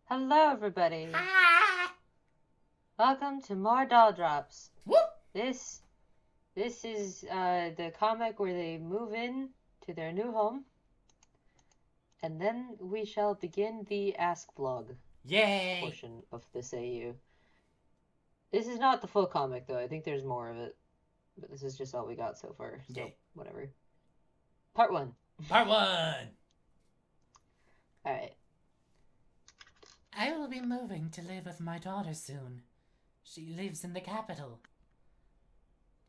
Hello, everybody. Ah! Welcome to more Dolldrops. Whoop! This is the comic where they move in to their new home, and then we shall begin the Ask Vlog Yay! portion of this AU. This is not the full comic, though. I think there's more of it, but this is just all we got so far. So Yay. whatever. Part 1. Part 1! Alright. I will be moving to live with my daughter soon. She lives in the capital.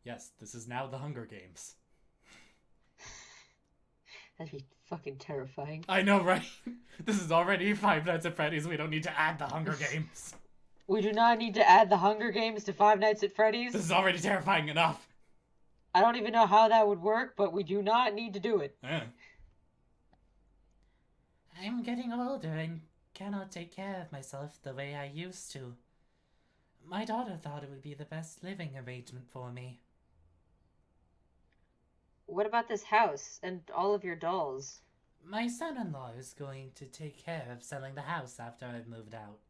Yes, this is now the Hunger Games. That'd be fucking terrifying. I know, right? This is already Five Nights at Freddy's. We don't need to add the Hunger Games. We do not need to add the Hunger Games to Five Nights at Freddy's. This is already terrifying enough. I don't even know how that would work, but we do not need to do it. I'm getting older and cannot take care of myself the way I used to. My daughter thought it would be the best living arrangement for me. What about this house and all of your dolls? My son-in-law is going to take care of selling the house after I've moved out.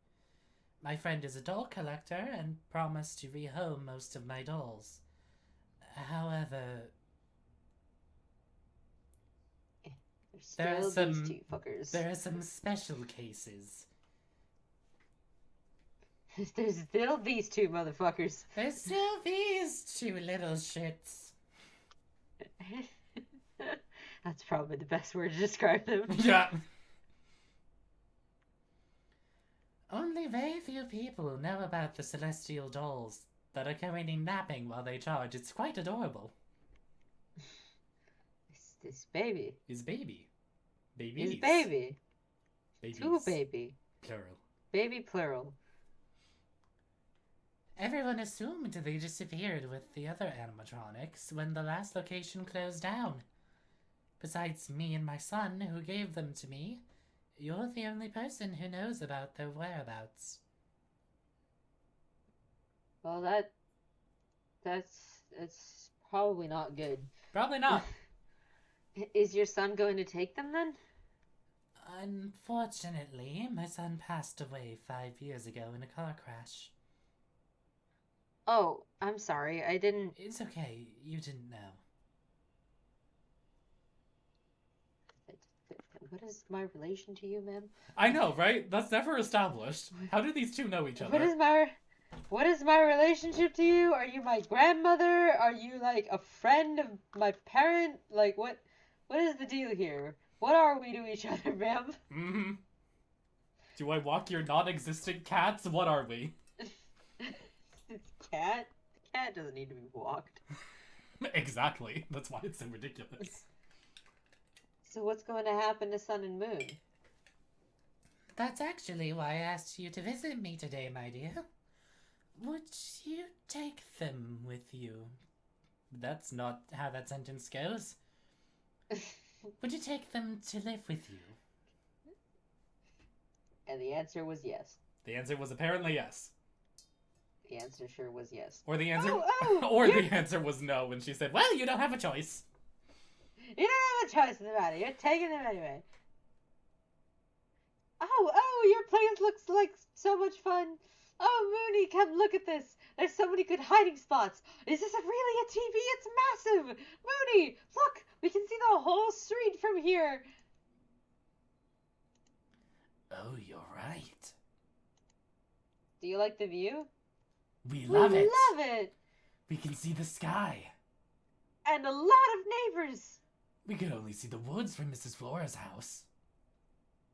My friend is a doll collector and promised to rehome most of my dolls. However, there are these two fuckers. There are some special cases. There's still these two motherfuckers. There's still these two little shits. That's probably the best word to describe them. Yeah. Only very few people know about the celestial dolls that are currently napping while they charge. It's quite adorable. This baby. His baby. Babies. His baby. Babies. Two baby. Plural. Baby plural. Everyone assumed they disappeared with the other animatronics when the last location closed down. Besides me and my son, who gave them to me, you're the only person who knows about their whereabouts. Well, it's probably not good. Probably not. Is your son going to take them then? Unfortunately, my son passed away 5 years ago in a car crash. Oh, I'm sorry. I didn't... It's okay. You didn't know. What is my relation to you, ma'am? I know, right? That's never established. How do these two know each other? What is my relationship to you? Are you my grandmother? Are you like a friend of my parent? Like what is the deal here? What are we to each other, ma'am? Mm-hmm. Do I walk your non-existent cats? What are we? Cat? The cat doesn't need to be walked. Exactly. That's why it's so ridiculous. So what's going to happen to Sun and Moon? That's actually why I asked you to visit me today, my dear. Would you take them with you? That's not how that sentence goes. Would you take them to live with you? And the answer was yes. The answer was apparently yes. The answer sure was yes. Or the answer the answer was no when she said, "Well, you don't have a choice." You don't have a choice in the matter. You're taking them anyway. Oh, your place looks like so much fun. Oh, Mooney, come look at this. There's so many good hiding spots. Is this really a TV? It's massive. Mooney, look. We can see the whole street from here. Oh, you're right. Do you like the view? We love it. We love it. We can see the sky. And a lot of neighbors. We could only see the woods from Mrs. Flora's house.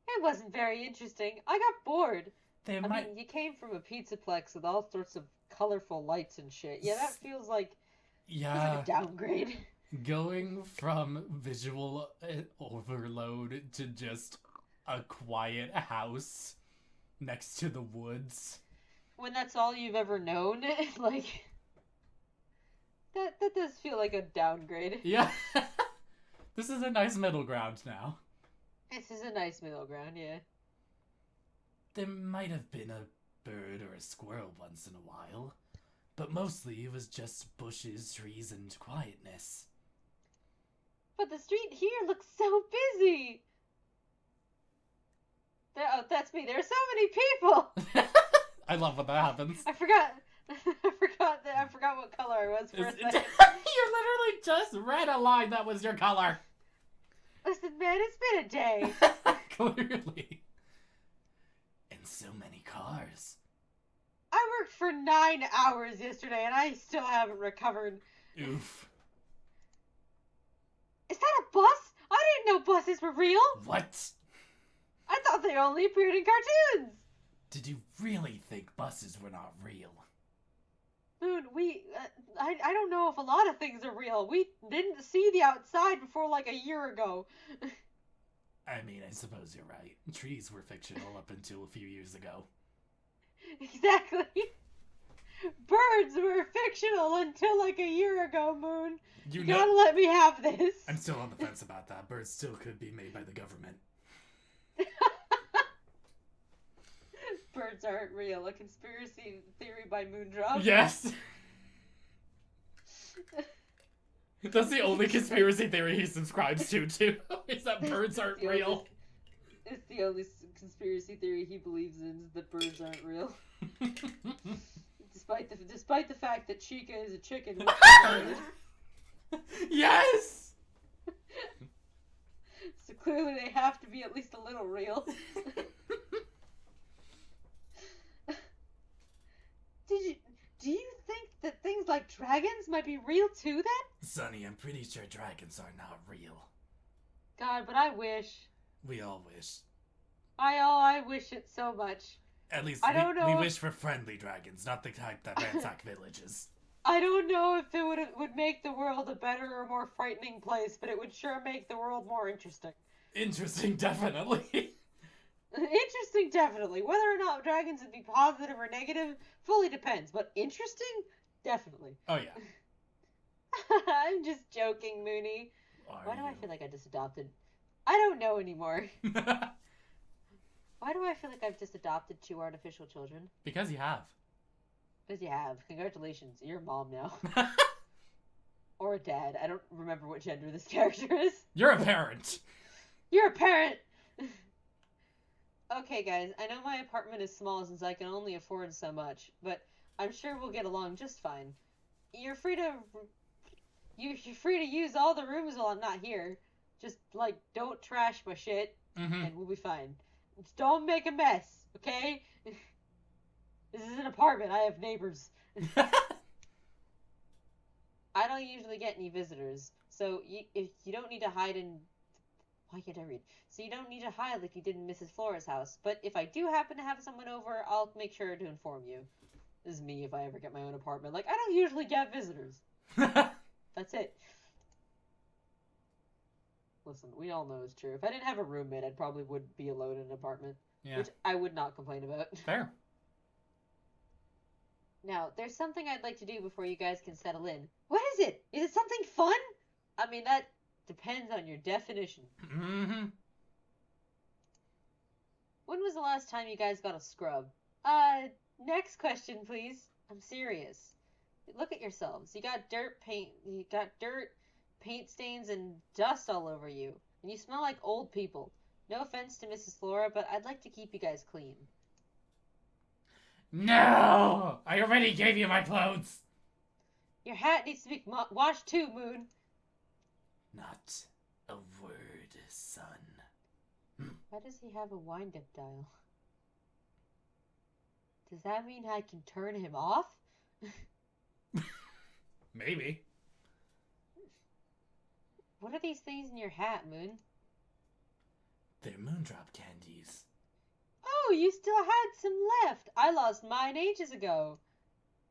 It wasn't very interesting. I got bored. I mean, you came from a pizzaplex with all sorts of colorful lights and shit. Yeah, that feels like a downgrade. Going from visual overload to just a quiet house next to the woods. When that's all you've ever known, like that does feel like a downgrade. Yeah. This is a nice middle ground now. This is a nice middle ground, yeah. There might have been a bird or a squirrel once in a while, but mostly it was just bushes, trees, and quietness. But the street here looks so busy! That's me. There are so many people. I love when that happens. I forgot. I forgot what color I was for a second. You literally just read a line that was your color. Listen, man, it's been a day. Clearly. And so many cars. I worked for 9 hours yesterday, and I still haven't recovered. Oof. Is that a bus? I didn't know buses were real. What? I thought they only appeared in cartoons. Did you really think buses were not real? Moon, I don't know if a lot of things are real. We didn't see the outside before like a year ago. I mean, I suppose you're right. Trees were fictional up until a few years ago. Exactly. Birds were fictional until like a year ago, Moon. You gotta let me have this. I'm still on the fence about that. Birds still could be made by the government. Birds aren't real. A conspiracy theory by Moondrop. Yes. That's the only conspiracy theory he subscribes to, too. Is that birds aren't real. It's the only conspiracy theory he believes in, is that birds aren't real. Despite the fact that Chica is a chicken. Yes! So clearly they have to be at least a little real. Do you think that things like dragons might be real too then? Sonny, I'm pretty sure dragons are not real. God, but I wish. We all wish. I wish it so much. At least we wish for friendly dragons, not the type that ransack villages. I don't know if it would make the world a better or more frightening place, but it would sure make the world more interesting. Interesting, definitely. Interesting, definitely. Whether or not dragons would be positive or negative fully depends, but interesting? Definitely. Oh, yeah. I'm just joking, Mooney. Why do I feel like I just adopted... I don't know anymore. Why do I feel like I've just adopted 2 artificial children? Because you have. Because you have. Congratulations. You're a mom now. Or a dad. I don't remember what gender this character is. You're a parent. You're a parent! Okay, guys. I know my apartment is small since I can only afford so much, but I'm sure we'll get along just fine. You're free to use all the rooms while I'm not here. Just, like, don't trash my shit, and we'll be fine. Just don't make a mess, okay? This is an apartment. I have neighbors. I don't usually get any visitors, so if you don't need to hide in... Why can't I read? So you don't need to hide like you did in Mrs. Flora's house. But if I do happen to have someone over, I'll make sure to inform you. This is me if I ever get my own apartment. Like, I don't usually get visitors. That's it. Listen, we all know it's true. If I didn't have a roommate, I probably would be alone in an apartment. Yeah. Which I would not complain about. Fair. Now, there's something I'd like to do before you guys can settle in. What is it? Is it something fun? I mean, that depends on your definition. Mm-hmm. When was the last time you guys got a scrub? Next question, please. I'm serious. Look at yourselves. You got dirt, paint stains, and dust all over you. And you smell like old people. No offense to Mrs. Flora, but I'd like to keep you guys clean. No! I already gave you my clothes! Your hat needs to be washed too, Moon. Not a word, son. Why does he have a wind-up dial? Does that mean I can turn him off? Maybe. What are these things in your hat, Moon? They're Moondrop candies. Oh, you still had some left. I lost mine ages ago.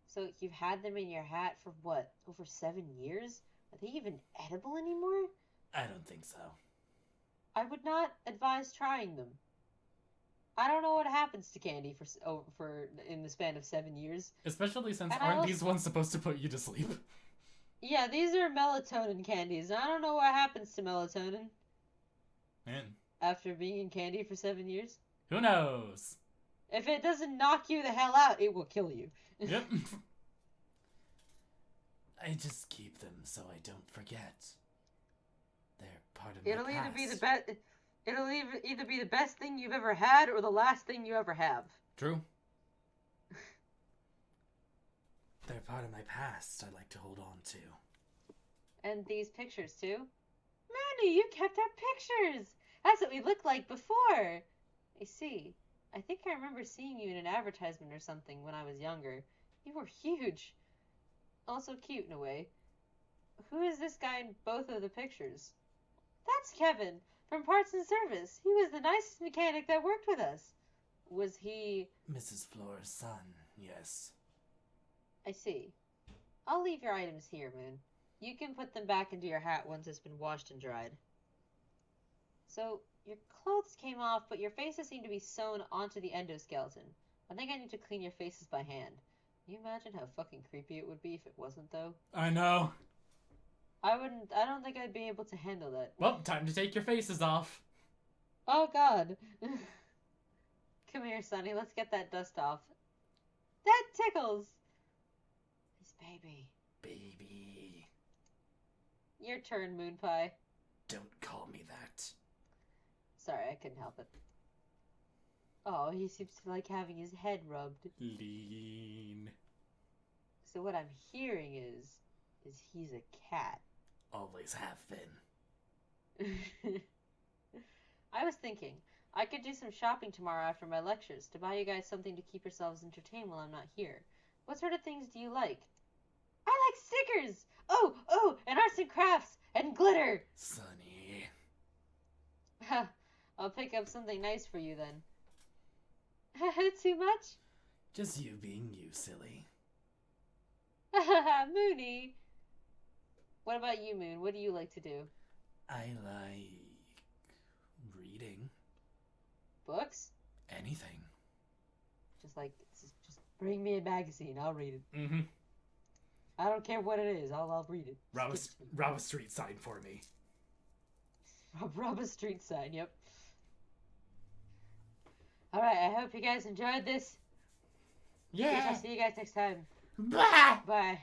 So you've had them in your hat for what, over 7 years? Are they even edible anymore? I don't think so. I would not advise trying them. I don't know what happens to candy for in the span of 7 years. Especially since aren't these ones supposed to put you to sleep? Yeah, these are melatonin candies. I don't know what happens to melatonin. Man. After being in candy for 7 years. Who knows? If it doesn't knock you the hell out, it will kill you. Yep. I just keep them so I don't forget. They're part of my past. It'll either be the best thing you've ever had or the last thing you ever have. True. They're part of my past I'd like to hold on to. And these pictures, too. Mooney, you kept our pictures! That's what we looked like before! I see. I think I remember seeing you in an advertisement or something when I was younger. You were huge. Also cute in a way. Who is this guy in both of the pictures? That's Kevin, from Parts and Service. He was the nicest mechanic that worked with us. Was he... Mrs. Flora's son, yes. I see. I'll leave your items here, Moon. You can put them back into your hat once it's been washed and dried. So, your clothes came off, but your faces seem to be sewn onto the endoskeleton. I think I need to clean your faces by hand. Can you imagine how fucking creepy it would be if it wasn't, though? I know. I don't think I'd be able to handle that. Well, time to take your faces off. Oh, God. Come here, Sonny. Let's get that dust off. That tickles. His baby. Baby. Your turn, Moon Pie. Don't call me that. Sorry, I couldn't help it. Oh, he seems to like having his head rubbed. Lean. So what I'm hearing is he's a cat. Always have been. I was thinking, I could do some shopping tomorrow after my lectures to buy you guys something to keep yourselves entertained while I'm not here. What sort of things do you like? I like stickers! Oh, and arts and crafts, and glitter! Sonny. I'll pick up something nice for you then. Too much? Just you being you, silly. Moony! What about you, Moon? What do you like to do? I like... reading. Books? Anything. Just bring me a magazine. I'll read it. Mm-hmm. I don't care what it is. I'll read it. Rob a street sign for me. Rob a street sign, yep. Alright, I hope you guys enjoyed this. Yeah. I'll see you guys next time. Bye! Bye.